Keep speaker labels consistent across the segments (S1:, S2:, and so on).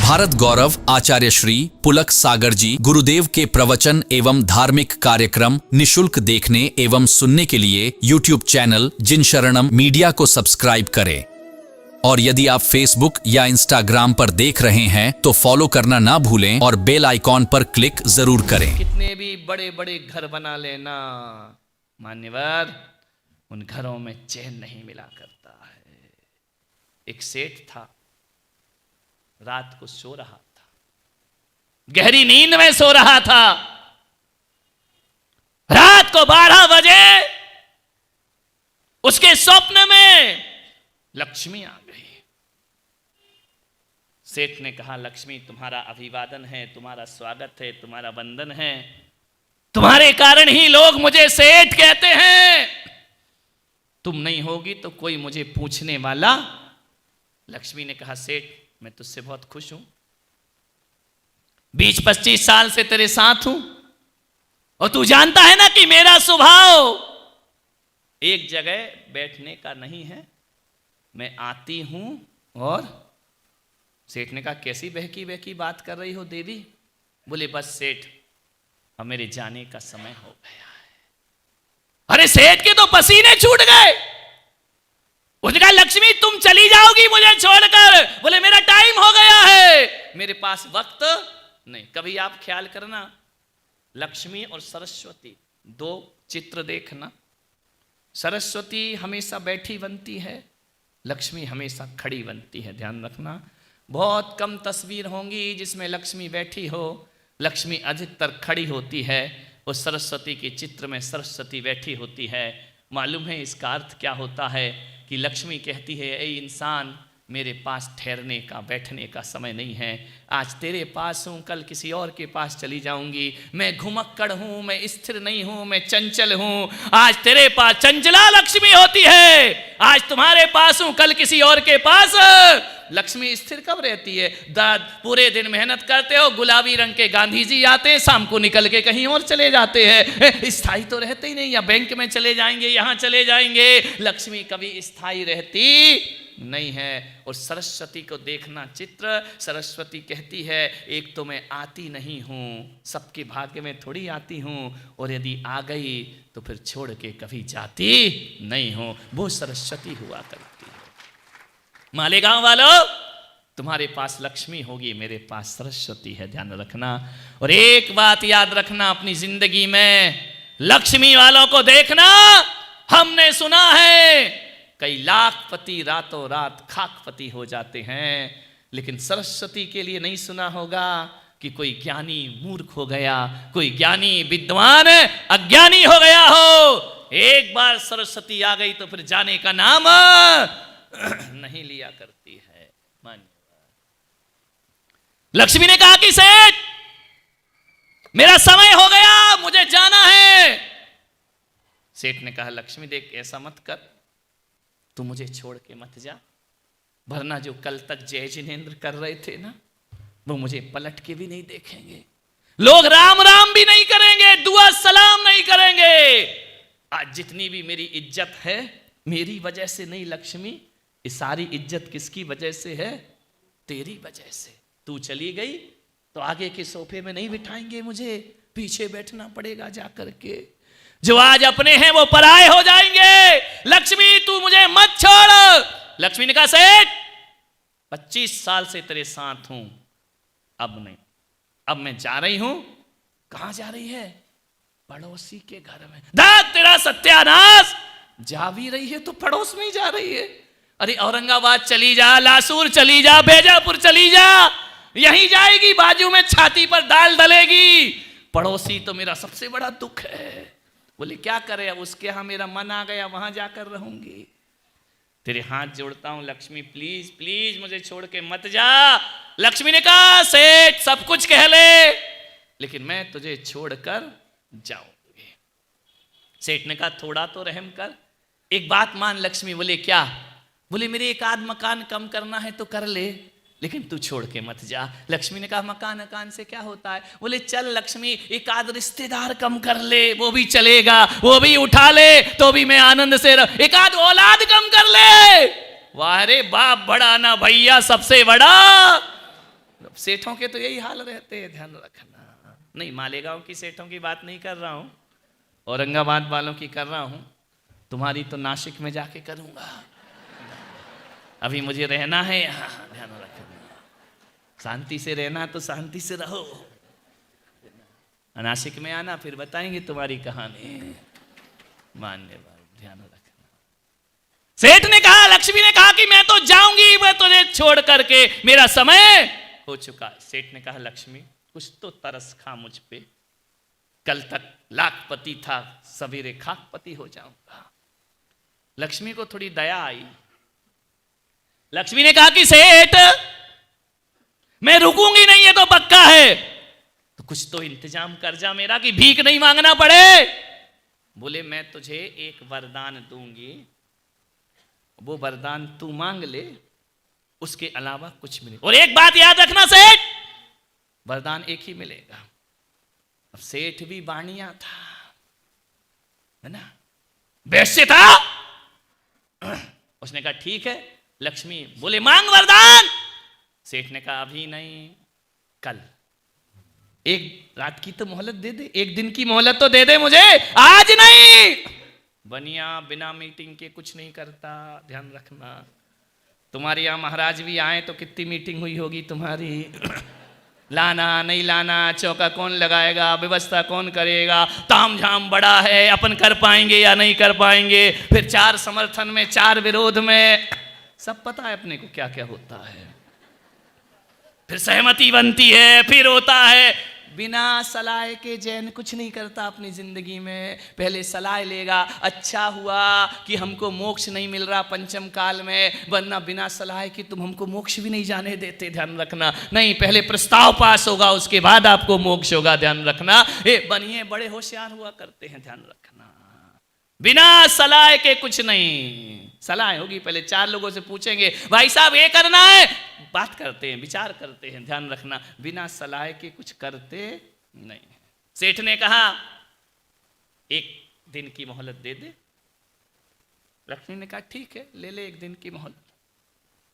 S1: भारत गौरव आचार्य श्री पुलक सागर जी गुरुदेव के प्रवचन एवं धार्मिक कार्यक्रम निशुल्क देखने एवं सुनने के लिए YouTube चैनल जिन शरणम मीडिया को सब्सक्राइब करें। और यदि आप Facebook या Instagram पर देख रहे हैं तो फॉलो करना ना भूलें और बेल आइकॉन पर क्लिक जरूर करें।
S2: कितने भी बड़े बड़े घर बना लेना मान्यवर, उन घरों में चैन नहीं मिला करता है। एक सेठ था, रात को सो रहा था, गहरी नींद में सो रहा था। रात को 12 बजे उसके स्वप्न में लक्ष्मी आ गई। सेठ ने कहा, लक्ष्मी तुम्हारा अभिवादन है, तुम्हारा स्वागत है, तुम्हारा वंदन है, तुम्हारे कारण ही लोग मुझे सेठ कहते हैं। तुम नहीं होगी तो कोई मुझे पूछने वाला। लक्ष्मी ने कहा, सेठ मैं तुझसे बहुत खुश हूं, 20-25 साल से तेरे साथ हूं और तू जानता है ना कि मेरा स्वभाव एक जगह बैठने का नहीं है। मैं आती हूं और सेठ ने कहा, कैसी बहकी बहकी बात कर रही हो देवी? बोले, बस सेठ अब मेरे जाने का समय हो गया है। अरे सेठ के तो पसीने छूट गए। उसने कहा, लक्ष्मी तुम चली जाओगी मुझे छोड़कर? बोले, मेरा टाइम हो गया है, मेरे पास वक्त नहीं। कभी आप ख्याल करना, लक्ष्मी और सरस्वती दो चित्र देखना। सरस्वती हमेशा बैठी बनती है, लक्ष्मी हमेशा खड़ी बनती है। ध्यान रखना, बहुत कम तस्वीर होंगी जिसमें लक्ष्मी बैठी हो, लक्ष्मी अधिकतर खड़ी होती है। उस सरस्वती के चित्र में सरस्वती बैठी होती है। मालूम है इसका अर्थ क्या होता है? कि लक्ष्मी कहती है, ए इंसान, मेरे पास ठहरने का बैठने का समय नहीं है। आज तेरे पास हूँ, कल किसी और के पास चली जाऊंगी। मैं घुमक्कड़ हूँ, मैं स्थिर नहीं हूँ, मैं चंचल हूँ। आज तेरे पास चंचला लक्ष्मी होती है, आज तुम्हारे पास हूँ, कल किसी और के पास। लक्ष्मी स्थिर कब रहती है? पूरे दिन मेहनत करते हो, गुलाबी रंग के गांधी जी आते हैं, शाम को निकल के कहीं और चले जाते हैं। स्थायी तो रहते ही नहीं, या बैंक में चले जाएंगे, यहाँ चले जाएंगे। लक्ष्मी कभी स्थायी रहती नहीं है। और सरस्वती को देखना चित्र, सरस्वती कहती है, एक तो मैं आती नहीं हूँ, सबके भाग्य में थोड़ी आती हूँ, और यदि आ गई तो फिर छोड़ के कभी जाती नहीं हूँ। वो सरस्वती हुआ करती है। मालेगांव वालों, तुम्हारे पास लक्ष्मी होगी, मेरे पास सरस्वती है, ध्यान रखना। और एक बात याद रखना अपनी जिंदगी में, लक्ष्मी वालों को देखना। हमने सुना है कई लाखपति रातों रात खाकपति हो जाते हैं, लेकिन सरस्वती के लिए नहीं सुना होगा कि कोई ज्ञानी मूर्ख हो गया, कोई ज्ञानी विद्वान अज्ञानी हो गया हो। एक बार सरस्वती आ गई तो फिर जाने का नाम नहीं लिया करती है। मान्यवर, लक्ष्मी ने कहा कि सेठ मेरा समय हो गया, मुझे जाना है। सेठ ने कहा, लक्ष्मी देख, ऐसा मत कर, तू मुझे छोड़ के मत जा, वरना जो कल तक जय जिनेंद्र कर रहे थे ना, वो मुझे पलट के भी नहीं देखेंगे। लोग राम राम भी नहीं करेंगे, दुआ सलाम नहीं करेंगे। आज जितनी भी मेरी इज्जत है, मेरी वजह से नहीं लक्ष्मी, ये सारी इज्जत किसकी वजह से है? तेरी वजह से। तू चली गई तो आगे के सोफे में नहीं बिठाएंगे मुझे, पीछे बैठना पड़ेगा जा करके। जो आज अपने हैं वो पराये हो जाएंगे। लक्ष्मी तू मुझे मत छोड़। लक्ष्मी ने कहा, सेठ 25 साल से तेरे साथ हूं, अब नहीं, अब मैं जा रही हूं। कहां जा रही है? पड़ोसी के घर में। दाद तेरा सत्यानाश, जा भी रही है तो पड़ोस में ही जा रही है। अरे औरंगाबाद चली जा, लासूर चली जा, बेजापुर चली जा, यहीं जाएगी, बाजू में छाती पर दाल डलेगी। पड़ोसी तो मेरा सबसे बड़ा दुख है। बोले, क्या करे, अब उसके यहां मेरा मन आ गया, वहां जाकर रहूंगी। तेरे हाथ जोड़ता हूं लक्ष्मी, प्लीज प्लीज मुझे छोड़ के मत जा। लक्ष्मी ने कहा, सेठ सब कुछ कह ले, लेकिन मैं तुझे छोड़कर जाऊंगी। सेठ ने कहा, थोड़ा तो रहम कर, एक बात मान। लक्ष्मी बोले, क्या? बोले, मेरे एक आध मकान कम करना है तो कर ले, लेकिन तू छोड़ के मत जा। लक्ष्मी ने कहा, मकान अकान से क्या होता है? बोले, चल लक्ष्मी, एक आध रिश्तेदार कम कर ले, वो भी चलेगा, वो भी उठा ले तो भी मैं आनंद से एक आध औलाद कम कर ले। वाह रे बाप, बड़ा ना भैया सबसे बड़ा। सेठों के तो यही हाल रहते हैं, ध्यान रखना। नहीं, मालेगांव की सेठों की बात नहीं कर रहा हूं, औरंगाबाद वालों की कर रहा हूं, तुम्हारी तो नासिक में जाके करूंगा। अभी मुझे रहना है यहाँ, ध्यान रखना। शांति से रहना तो शांति से रहो, नासिक में आना फिर बताएंगे तुम्हारी कहानी। मानने वाले ध्यान रखना। सेठ ने कहा, लक्ष्मी ने कहा कि मैं तो जाऊंगी, मैं तुझे छोड़ करके, मेरा समय हो चुका। सेठ ने कहा, लक्ष्मी कुछ तो तरस खा मुझ पे, कल तक लाखपति था, सवेरे खाकपति हो जाऊंगा। लक्ष्मी को थोड़ी दया आई। लक्ष्मी ने कहा कि सेठ मैं रुकूंगी नहीं, ये तो पक्का है, तो कुछ तो इंतजाम कर जा मेरा कि भीख नहीं मांगना पड़े। बोले, मैं तुझे एक वरदान दूंगी, वो वरदान तू मांग ले, उसके अलावा कुछ मिले। और एक बात याद रखना सेठ, वरदान एक ही मिलेगा। अब सेठ भी बाणिया था, है ना, वैश्य था। उसने कहा ठीक है। लक्ष्मी बोले, मांग वरदान। सेठ ने कहा अभी नहीं, कल। एक रात की तो मोहलत दे दे, एक दिन की मोहलत तो दे दे मुझे, आज नहीं। बनिया बिना मीटिंग के कुछ नहीं करता, ध्यान रखना। तुम्हारे यहां महाराज भी आए तो कितनी मीटिंग हुई होगी तुम्हारी। लाना नहीं लाना, चौका कौन लगाएगा, व्यवस्था कौन करेगा, ताम झाम बड़ा है, अपन कर पाएंगे या नहीं कर पाएंगे, फिर 4 समर्थन में 4 विरोध में, सब पता है अपने को क्या क्या होता है। फिर सहमति बनती है, फिर होता है। बिना सलाह के जैन कुछ नहीं करता अपनी जिंदगी में। पहले सलाह लेगा, अच्छा हुआ कि हमको मोक्ष नहीं मिल रहा पंचम काल में, वरना बिना सलाह के तुम हमको मोक्ष भी नहीं जाने देते, ध्यान रखना। नहीं, पहले प्रस्ताव पास होगा, उसके बाद आपको मोक्ष होगा, ध्यान रखना। बनिए बड़े होशियार हुआ करते हैं, ध्यान रखना। बिना सलाह के कुछ नहीं। सलाह होगी, पहले 4 लोगों से पूछेंगे, भाई साहब ये करना है, बात करते हैं, विचार करते हैं, ध्यान रखना। बिना सलाह के कुछ करते नहीं। सेठ ने कहा 1 दिन की मोहलत दे दे। लक्ष्मी ने कहा ठीक है, ले ले 1 दिन की मोहलत,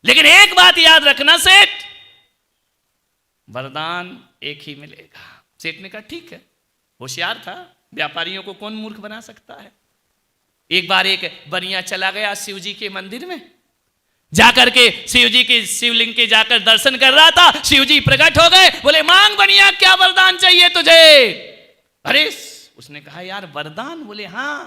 S2: लेकिन एक बात याद रखना सेठ, वरदान एक ही मिलेगा। सेठ ने कहा ठीक है, होशियार था, व्यापारियों को कौन मूर्ख बना सकता है। एक बार एक बनिया चला गया शिव जी के मंदिर में, जाकर के शिव जी के शिवलिंग के जाकर दर्शन कर रहा था। शिव जी प्रकट हो गए, बोले मांग बनिया, क्या वरदान चाहिए तुझे। अरे उसने कहा यार वरदान। बोले हाँ।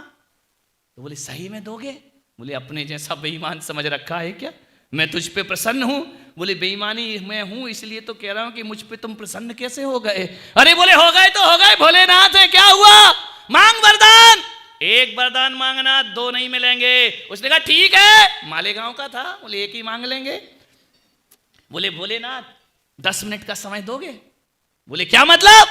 S2: तो बोले सही में दोगे। बोले अपने जैसा बेईमान समझ रखा है क्या, मैं तुझ पे प्रसन्न हूं। बोले बेईमानी मैं हूं, इसलिए तो कह रहा हूं कि मुझ पे तुम प्रसन्न कैसे हो गए। अरे बोले हो गए तो हो गए, भोलेनाथ है, क्या हुआ, मांग वरदान। 1 वरदान मांगना, 2 नहीं मिलेंगे। उसने कहा ठीक है, मालेगांव का था, बोले 1 ही मांग लेंगे। बोले भोलेनाथ 10 मिनट का समय दोगे। बोले क्या मतलब।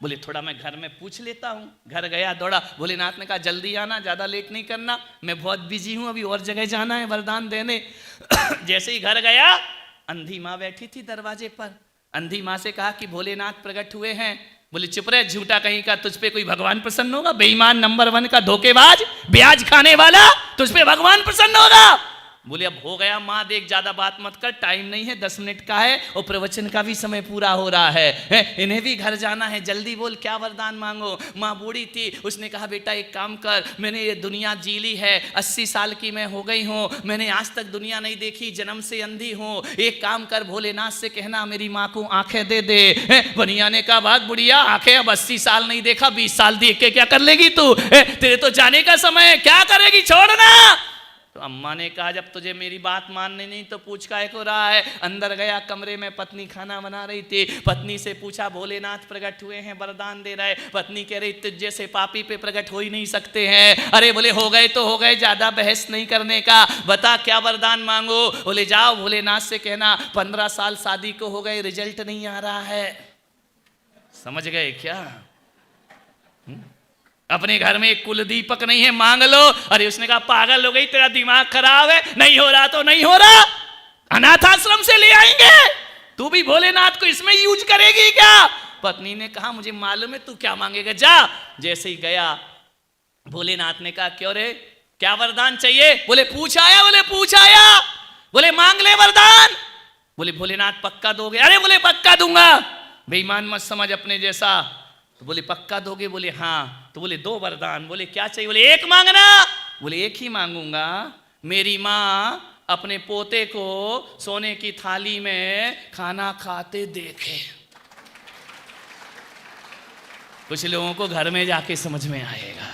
S2: बोले थोड़ा मैं घर में पूछ लेता हूं। घर गया, दौड़ा। भोलेनाथ ने कहा जल्दी आना, ज्यादा लेट नहीं करना, मैं बहुत बिजी हूं, अभी और जगह जाना है वरदान देने। जैसे ही घर गया, अंधी माँ बैठी थी दरवाजे पर। अंधी माँ से कहा कि भोलेनाथ प्रकट हुए हैं। बोले चुप रहे, झूठा कहीं का, तुझ पे कोई भगवान प्रसन्न होगा। बेईमान नंबर 1 का, धोखेबाज, ब्याज खाने वाला, तुझ पे भगवान प्रसन्न होगा। बोले अब हो गया माँ, देख ज्यादा बात मत कर, टाइम नहीं है, 10 मिनट का है, और प्रवचन का भी समय पूरा हो रहा है, इन्हें भी घर जाना है, जल्दी बोल क्या वरदान मांगो। माँ बूढ़ी थी, उसने कहा बेटा एक काम कर, मैंने ये दुनिया जी ली है, 80 साल की मैं हो गई हूँ, मैंने आज तक दुनिया नहीं देखी, जन्म से अंधी हूँ, एक काम कर भोलेनाथ से कहना मेरी माँ को आंखें दे दे। बनिया ने कहा बात बुढ़िया, आंखें अब 80 साल नहीं देखा, 20 साल देख के क्या कर लेगी तू, तेरे तो जाने का समय है, क्या करेगी, छोड़ना। तो अम्मा ने कहा जब तुझे मेरी बात माननी नहीं तो पूछ काहे को रहा है। अंदर गया, कमरे में पत्नी खाना बना रही थी। पत्नी से पूछा भोलेनाथ प्रकट हुए हैं, वरदान दे रहे। पत्नी कह रही तुझ जैसे पापी पे प्रकट हो ही नहीं सकते हैं। अरे बोले हो गए तो हो गए, ज्यादा बहस नहीं करने का, बता क्या वरदान मांगो। बोले जाओ भोलेनाथ से कहना 15 साल शादी को हो गए, रिजल्ट नहीं आ रहा है। समझ गए क्या। अपने घर में एक कुल दीपक नहीं है, मांग लो। अरे उसने कहा पागल हो गई, तेरा दिमाग खराब है, नहीं हो रहा तो नहीं हो रहा, अनाथ आश्रम से ले आएंगे, तू भी भोलेनाथ को इसमें यूज करेगी क्या। पत्नी ने कहा मुझे मालूम है तू क्या मांगेगा, जा। जैसे ही गया, भोलेनाथ ने कहा क्यों रे, क्या वरदान चाहिए। बोले पूछ आया। बोले पूछ आया। बोले मांग ले वरदान। बोले भोलेनाथ पक्का दोगे? अरे बोले पक्का दूंगा, बेईमान मत समझ अपने जैसा। तो बोले पक्का दोगे? बोले हाँ। तो बोले दो वरदान। बोले क्या चाहिए? बोले एक मांगना। बोले एक ही मांगूंगा, मेरी माँ अपने पोते को सोने की थाली में खाना खाते देखे। कुछ लोगों को घर में जाके समझ में आएगा।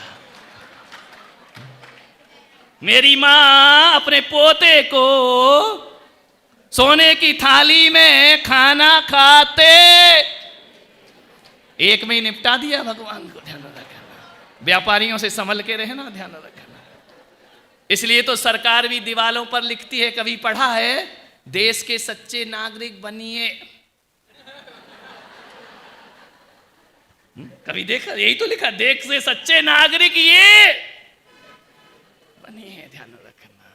S2: मेरी माँ अपने पोते को सोने की थाली में खाना खाते, एक में ही निपटा दिया। भगवान को ध्यान रखना, व्यापारियों से संभल के रहना, ध्यान रखना। इसलिए तो सरकार भी दीवालों पर लिखती है, कभी पढ़ा है, देश के सच्चे नागरिक बनिए। कभी देखा? यही तो लिखा, देश से सच्चे नागरिक ये बनिए, ध्यान रखना।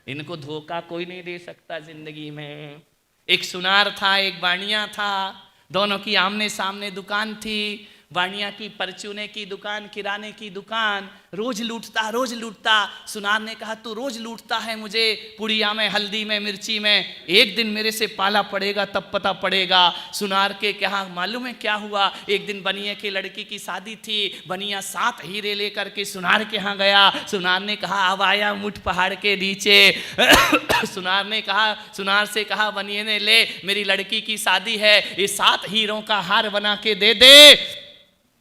S2: इनको धोखा कोई नहीं दे सकता जिंदगी में। एक सुनार था, एक बाणिया था, दोनों की आमने सामने दुकान थी। बाणिया की परचूने की दुकान, किराने की दुकान, रोज लूटता। सुनार ने कहा तू रोज लूटता है मुझे, पुड़िया में, हल्दी में, मिर्ची में, एक दिन मेरे से पाला पड़ेगा तब पता पड़ेगा। सुनार के क्या मालूम है क्या हुआ? एक दिन बनिया की लड़की की शादी थी, बनिया 7 हीरे लेकर के सुनार के यहाँ गया। सुनार ने कहा अब आया मुठ पहाड़ के नीचे। सुनार से कहा बनिए ने, ले मेरी लड़की की शादी है, ये 7 हीरों का हार बना के दे दे।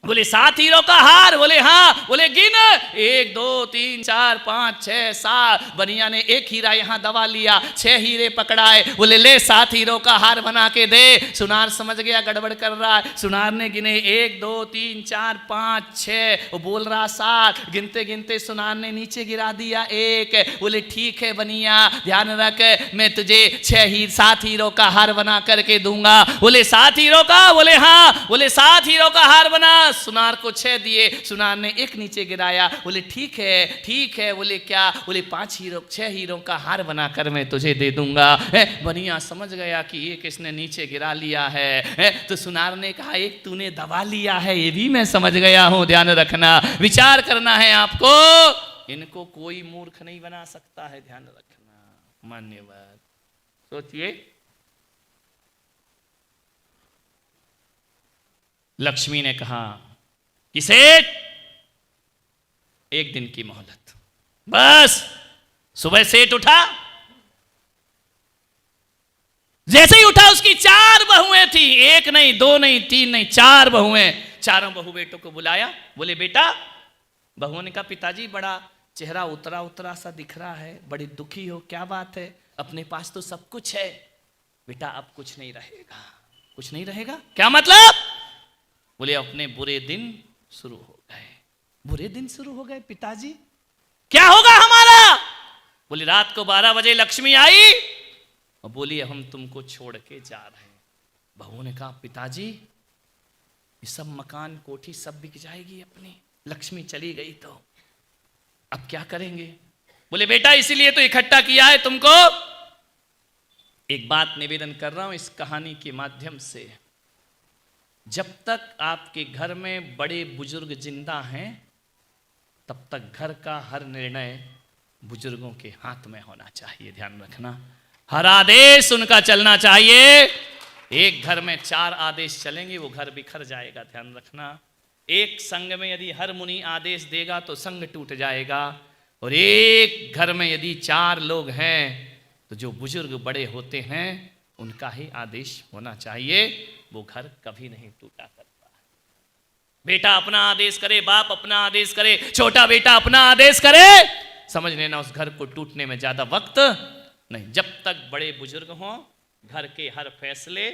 S2: बोले 7 हीरो का हार? बोले हाँ। बोले गिन, 1 2 3 4 5 6 7। बनिया ने 1 हीरा यहाँ दबा लिया, 6 हीरे पकड़ाए। बोले ले 7 हीरो का हार बना के दे। सुनार समझ गया गड़बड़ कर रहा है। सुनार ने गिने 1 2 3 4 5 6, वो बोल रहा 7। गिनते गिनते सुनार ने नीचे गिरा दिया 1। बोले ठीक है बनिया, ध्यान रख, मैं तुझे 7 हीरो का हार बना करके दूंगा। बोले 7 हीरो का? बोले हाँ। बोले 7 हीरो का हार बना। सुनार को 6 दिए, सुनार ने 1 नीचे गिराया। बोले ठीक है। बोले क्या? बोले 6 हीरो का हार बनाकर मैं तुझे दे दूंगा। बनिया समझ गया कि एक इसने नीचे गिरा लिया है। तो सुनार ने कहा एक तूने दबा लिया है, ये भी मैं समझ गया हूं, ध्यान रखना, विचार करना है आपको। इनको कोई मूर्ख नहीं बना सकता है, ध्यान रखना। मान्यवाद। सोचिए, लक्ष्मी ने कहा कि सेठ 1 दिन की मोहलत। बस सुबह सेठ उठा, जैसे ही उठा उसकी 4 बहुएं थी, 1 नहीं 2 नहीं 3 नहीं 4 बहुएं। चारों बहू बेटों को बुलाया। बोले बेटा, बहुओं ने कहा पिताजी बड़ा चेहरा उतरा उतरा सा दिख रहा है, बड़ी दुखी हो, क्या बात है? अपने पास तो सब कुछ है। बेटा अब कुछ नहीं रहेगा। कुछ नहीं रहेगा? क्या मतलब? बोले अपने बुरे दिन शुरू हो गए। बुरे दिन शुरू हो गए पिताजी? क्या होगा हमारा? बोले रात को 12 बजे लक्ष्मी आई और बोली हम तुमको छोड़ के जा रहे हैं। बहू ने कहा पिताजी ये सब मकान कोठी सब बिक जाएगी अपनी, लक्ष्मी चली गई तो अब क्या करेंगे? बोले बेटा इसीलिए तो इकट्ठा किया है तुमको। एक बात निवेदन कर रहा हूं इस कहानी के माध्यम से, जब तक आपके घर में बड़े बुजुर्ग जिंदा हैं तब तक घर का हर निर्णय बुजुर्गों के हाथ में होना चाहिए, ध्यान रखना। हर आदेश उनका चलना चाहिए। एक घर में 4 आदेश चलेंगे वो घर बिखर जाएगा, ध्यान रखना। एक संघ में यदि हर मुनि आदेश देगा तो संघ टूट जाएगा, और एक घर में यदि 4 लोग हैं तो जो बुजुर्ग बड़े होते हैं उनका ही आदेश होना चाहिए, वो घर कभी नहीं टूटा करता है। बेटा अपना आदेश करे, बाप अपना आदेश करे, छोटा बेटा अपना आदेश करे, समझ लेना उस घर को टूटने में ज्यादा वक्त नहीं। जब तक बड़े बुजुर्ग हों घर के हर फैसले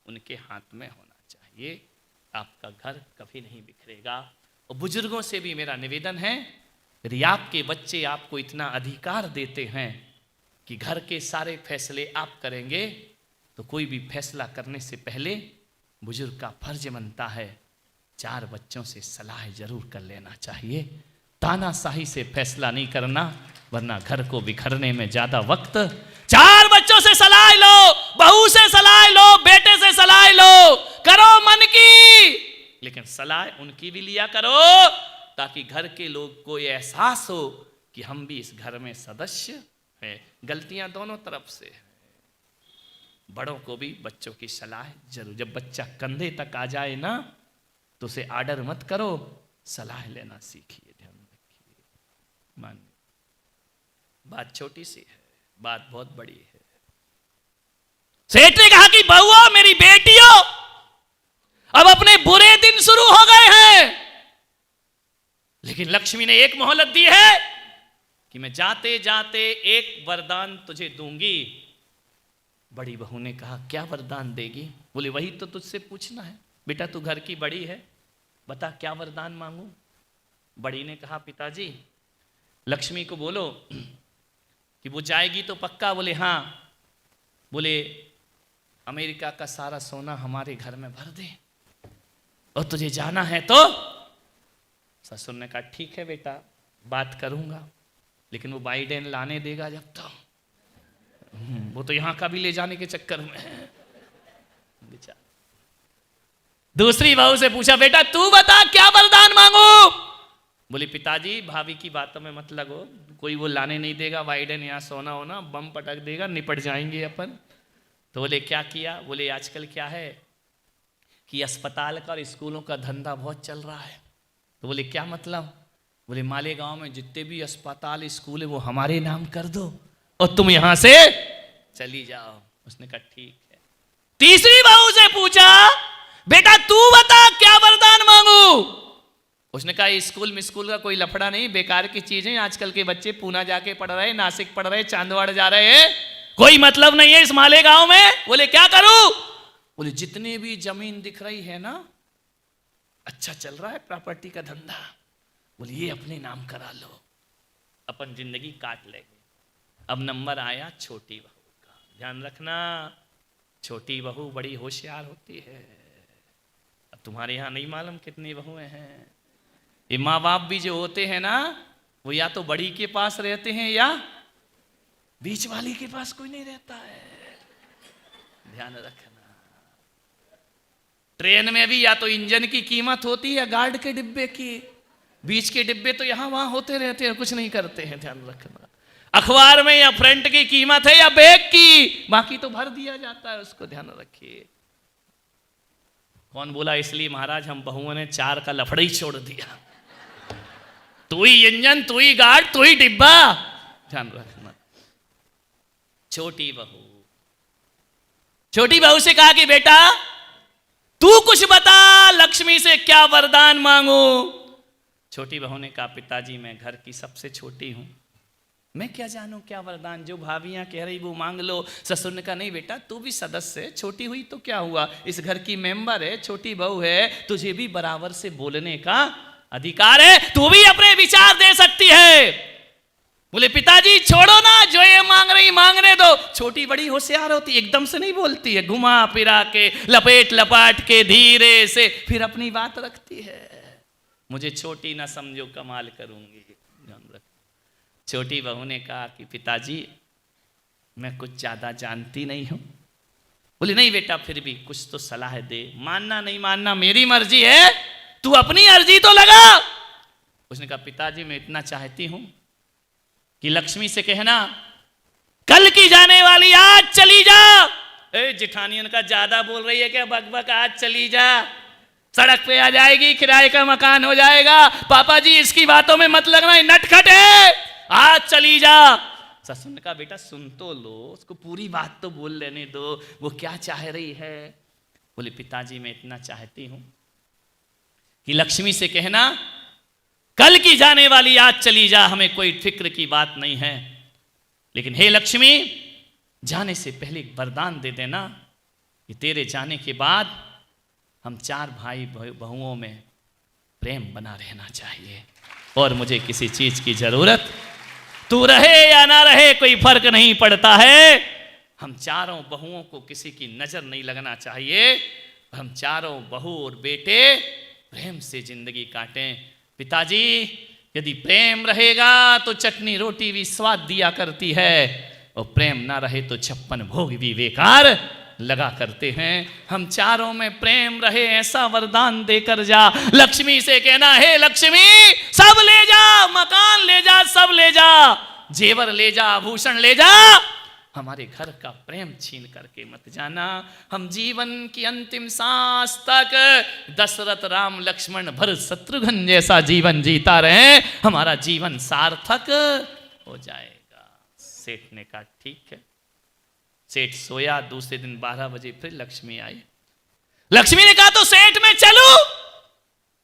S2: उनके हाथ में होना चाहिए, आपका घर कभी नहीं बिखरेगा। और बुजुर्गों से भी मेरा निवेदन है, यदि आपके बच्चे आपको इतना अधिकार देते हैं कि घर के सारे फैसले आप करेंगे, तो कोई भी फैसला करने से पहले बुजुर्ग का फर्ज बनता है 4 बच्चों से सलाह जरूर कर लेना चाहिए। तानाशाही से फैसला नहीं करना, वरना घर को बिखरने में ज्यादा वक्त। 4 बच्चों से सलाह लो, बहू से सलाह लो, बेटे से सलाह लो, करो मन की, लेकिन सलाह उनकी भी लिया करो ताकि घर के लोग को ये एहसास हो कि हम भी इस घर में सदस्य हैं। गलतियां दोनों तरफ से। बड़ों को भी बच्चों की सलाह जरूर, जब बच्चा कंधे तक आ जाए ना तो उसे आर्डर मत करो, सलाह लेना सीखिए, ध्यान रखिए। मान बात छोटी सी है, बात बहुत बड़ी है। सेठ ने कहा कि बहुओं मेरी बेटियों, अब अपने बुरे दिन शुरू हो गए हैं, लेकिन लक्ष्मी ने एक मोहलत दी है कि मैं जाते जाते एक वरदान तुझे दूंगी। बड़ी बहू ने कहा क्या वरदान देगी? बोले वही तो तुझसे पूछना है बेटा, तू घर की बड़ी है, बता क्या वरदान मांगू। बड़ी ने कहा पिताजी लक्ष्मी को बोलो कि वो जाएगी तो पक्का? बोले हाँ। बोले अमेरिका का सारा सोना हमारे घर में भर दे, और तुझे जाना है तो? ससुर ने कहा ठीक है बेटा, बात करूंगा, लेकिन वो बाइडेन लाने देगा जब तक, वो तो यहां का भी ले जाने के चक्कर में है। दूसरी बहू से पूछा बेटा तू बता क्या वरदान मांगू? बोली पिताजी भाभी की बातों में मत लगो, कोई वो लाने नहीं देगा, बाइडेन यहाँ सोना होना बम पटक देगा, निपट जाएंगे अपन। तो बोले क्या किया? बोले आजकल क्या है कि अस्पताल का और स्कूलों का धंधा बहुत चल रहा है। तो बोले क्या मतलब? बोले मालेगांव में जितने भी अस्पताल स्कूल है वो हमारे नाम कर दो और तुम यहां से चली जाओ। उसने कहा ठीक है। तीसरी बहू से पूछा बेटा तू बता क्या वरदान मांगू? उसने कहा स्कूल का कोई लफड़ा नहीं, बेकार की चीजें, आजकल के बच्चे पूना जाके पढ़ रहे, नासिक पढ़ रहे, चांदवाड़ जा रहे हैं, कोई मतलब नहीं है इस मालेगांव में। बोले क्या करूं? बोले जितने भी जमीन दिख रही है ना, अच्छा चल रहा है प्रॉपर्टी का धंधा, बोले ये अपने नाम करा लो, अपन जिंदगी काट लेंगे। अब नंबर आया छोटी बहू का। ध्यान रखना छोटी बहू बड़ी होशियार होती है। अब तुम्हारे यहां नहीं मालूम कितनी बहुएं हैं। ये माँ बाप भी जो होते हैं ना, वो या तो बड़ी के पास रहते हैं या बीच वाली के पास कोई नहीं रहता है। ध्यान रखना। ट्रेन में भी या तो इंजन की कीमत होती है या गार्ड के डिब्बे की, बीच के डिब्बे तो यहां वहां होते रहते हैं, कुछ नहीं करते हैं। ध्यान रखना। अखबार में या फ्रंट की कीमत है या बैग की, बाकी तो भर दिया जाता है उसको। ध्यान रखिए। कौन बोला? इसलिए महाराज हम बहुओं ने 4 का लफड़ा ही छोड़ दिया। तू ही इंजन, तू ही गार्ड, तू ही डिब्बा। ध्यान रखना। छोटी बहू से कहा कि बेटा तू कुछ बता, लक्ष्मी से क्या वरदान मांगू? छोटी बहू ने कहा पिताजी मैं घर की सबसे छोटी हूं, मैं क्या जानूं क्या वरदान, जो भाभियां कह रही वो मांग लो। ससुर ने कहा नहीं बेटा तू भी सदस्य है, छोटी हुई तो क्या हुआ, इस घर की मेंबर है, छोटी बहू है, तुझे भी बराबर से बोलने का अधिकार है, तू भी अपने विचार दे सकती है। बोले पिताजी छोड़ो ना, जो ये मांग रही मांगने दो। छोटी बड़ी होशियार होती, एकदम से नहीं बोलती है, घुमा फिरा के लपेट लपाट के धीरे से फिर अपनी बात रखती है। मुझे छोटी ना समझो, कमाल करूंगी। छोटी बहू ने कहा कि पिताजी मैं कुछ ज्यादा जानती नहीं हूं। बोले नहीं बेटा फिर भी कुछ तो सलाह दे, मानना नहीं मानना मेरी मर्जी है, तू अपनी अर्जी तो लगा। उसने कहा पिताजी मैं इतना चाहती हूं कि लक्ष्मी से कहना कल की जाने वाली आज चली जा। जिठानियन का ज्यादा बोल रही है क्या? बक आज चली जा, सड़क पे आ जाएगी, किराए का मकान हो जाएगा। पापा जी इसकी बातों में मत लगना, नटखट है, आज चली जा। ससुर ने कहा बेटा सुन तो लो, उसको पूरी बात तो बोल लेने दो, वो क्या चाह रही है। बोले पिताजी मैं इतना चाहती हूं कि लक्ष्मी से कहना कल की जाने वाली आज चली जा, हमें कोई फिक्र की बात नहीं है, लेकिन हे लक्ष्मी जाने से पहले एक वरदान दे देना कि तेरे जाने के बाद हम 4 भाई बहुओं में प्रेम बना रहना चाहिए और मुझे किसी चीज की जरूरत, तू रहे या ना रहे कोई फर्क नहीं पड़ता है, हम चारों बहुओं को किसी की नजर नहीं लगना चाहिए, हम चारों बहू और बेटे प्रेम से जिंदगी काटें। पिताजी यदि प्रेम रहेगा तो चटनी रोटी भी स्वाद दिया करती है, और प्रेम ना रहे तो 56 भोग भी बेकार लगा करते हैं। हम चारों में प्रेम रहे ऐसा वरदान देकर जा। लक्ष्मी से कहना हे लक्ष्मी सब ले जा, मकान ले जा, सब ले जा, जेवर ले जा, आभूषण ले जा, हमारे घर का प्रेम छीन करके मत जाना। हम जीवन की अंतिम सांस तक दशरथ राम लक्ष्मण भरत शत्रुघ्न जैसा जीवन जीता रहे, हमारा जीवन सार्थक हो जाएगा। सेठ ने कहा ठीक है। सेठ सोया। दूसरे दिन 12 बजे फिर लक्ष्मी आई। लक्ष्मी ने कहा तो सेठ मैं चलूं,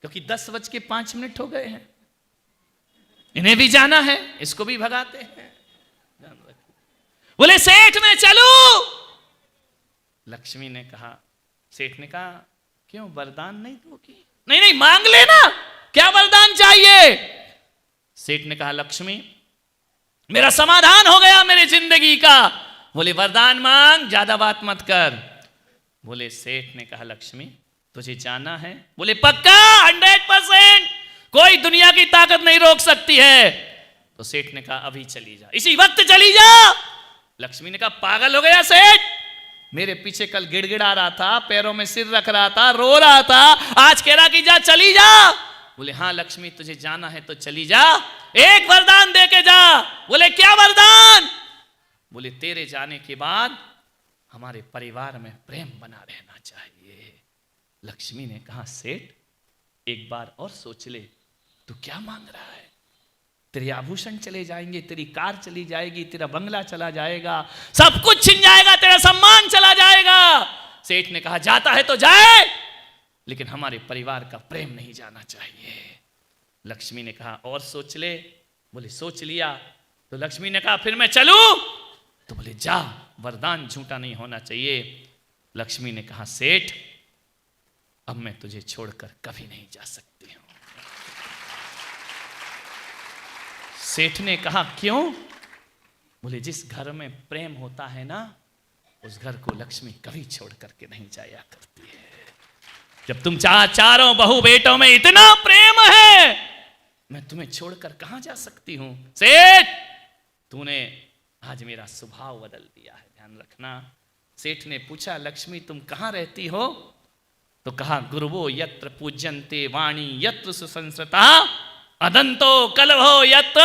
S2: क्योंकि 10:05 हो गए हैं, इन्हें भी जाना है, इसको भी भगाते हैं। बोले सेठ मैं चलूं। लक्ष्मी ने कहा, सेठ ने कहा क्यों वरदान नहीं दोगी? नहीं नहीं मांग लेना, क्या वरदान चाहिए? सेठ ने कहा लक्ष्मी मेरा समाधान हो गया मेरी जिंदगी का। बोले वरदान मांग, ज्यादा बात मत कर। बोले सेठ ने कहा लक्ष्मी तुझे जाना है? बोले पक्का 100%, कोई दुनिया की ताकत नहीं रोक सकती है। तो सेठ ने कहा अभी चली जा, इसी वक्त चली जा। लक्ष्मी ने कहा पागल हो गया सेठ, मेरे पीछे कल गिड़गिड़ा रहा था, पैरों में सिर रख रहा था, रो रहा था, आज कह रहा कि जा चली जा। बोले हाँ लक्ष्मी तुझे जाना है तो चली जा, एक वरदान दे के जा। बोले क्या वरदान? बोले तेरे जाने के बाद हमारे परिवार में प्रेम बना रहना चाहिए। लक्ष्मी ने कहा सेठ एक बार और सोच ले, तू क्या मांग रहा है? तेरे आभूषण चले जाएंगे, तेरी कार चली जाएगी, तेरा बंगला चला जाएगा, सब कुछ छिन जाएगा, तेरा सम्मान चला जाएगा। सेठ ने कहा जाता है तो जाए, लेकिन हमारे परिवार का प्रेम नहीं जाना चाहिए। लक्ष्मी ने कहा और सोच ले। बोले सोच लिया। तो लक्ष्मी ने कहा फिर मैं चलूं? तो बोले जा, वरदान झूठा नहीं होना चाहिए। लक्ष्मी ने कहा सेठ अब मैं तुझे छोड़कर कभी नहीं जा सकती हूं। सेठ ने कहा क्यों? बोले जिस घर में प्रेम होता है ना, उस घर को लक्ष्मी कभी छोड़ करके नहीं जाया करती है। जब तुम चारों बहू बेटों में इतना प्रेम है, मैं तुम्हें छोड़कर कहां जा सकती हूं? सेठ तूने आज मेरा स्वभाव बदल दिया है, ध्यान रखना। सेठ ने पूछा लक्ष्मी तुम कहां रहती हो? तो कहा गुरुवो यत्र पूज्यन्ते वाणी यत्र सुसंस्कृता अदंतो कलभो यत्र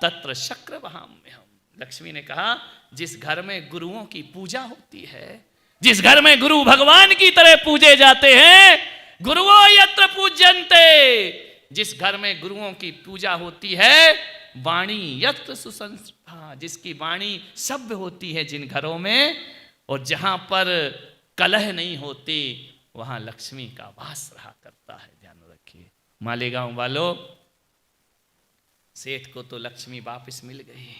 S2: तत्र शक्रवहाम्यहम्। लक्ष्मी ने कहा जिस घर में गुरुओं की पूजा होती है, जिस घर में गुरु भगवान की तरह पूजे जाते हैं, गुरुओ यत्र पूज्यन्ते, जिस घर में गुरुओं की पूजा होती है, वाणी यत्र सुसंस्कृता, जिसकी वाणी सभ्य होती है जिन घरों में, और जहां पर कलह नहीं होती वहां लक्ष्मी का वास रहा करता है। ध्यान रखिए। मालेगांव वालों, सेठ को तो लक्ष्मी वापस मिल गई,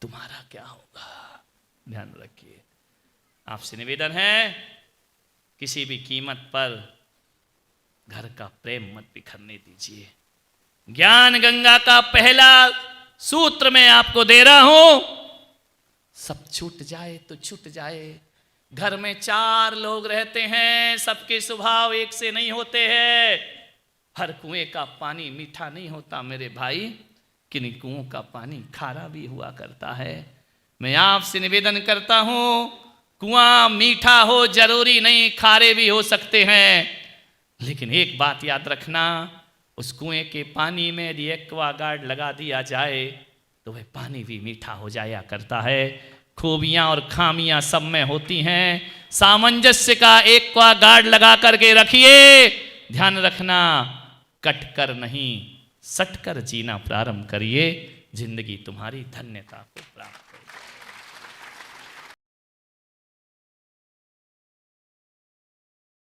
S2: तुम्हारा क्या होगा? ध्यान रखिए। आपसे निवेदन है किसी भी कीमत पर घर का प्रेम मत बिखरने दीजिए। ज्ञान गंगा का पहला सूत्र मैं आपको दे रहा हूं, सब छूट जाए तो छूट जाए। घर में 4 लोग रहते हैं, सबके स्वभाव एक से नहीं होते हैं। हर कुएं का पानी मीठा नहीं होता मेरे भाई, किन्हीं कुओं का पानी खारा भी हुआ करता है। मैं आपसे निवेदन करता हूं, कुआं मीठा हो जरूरी नहीं, खारे भी हो सकते हैं, लेकिन एक बात याद रखना, उस कुएं के पानी में यदि एक्वागार्ड लगा दिया जाए तो वह पानी भी मीठा हो जाया करता है। खूबियां और खामियां सब में होती हैं, सामंजस्य का एक्वागार्ड लगा करके रखिए। ध्यान रखना, कट कर नहीं सट कर जीना प्रारंभ करिए, जिंदगी तुम्हारी धन्यता को प्राप्त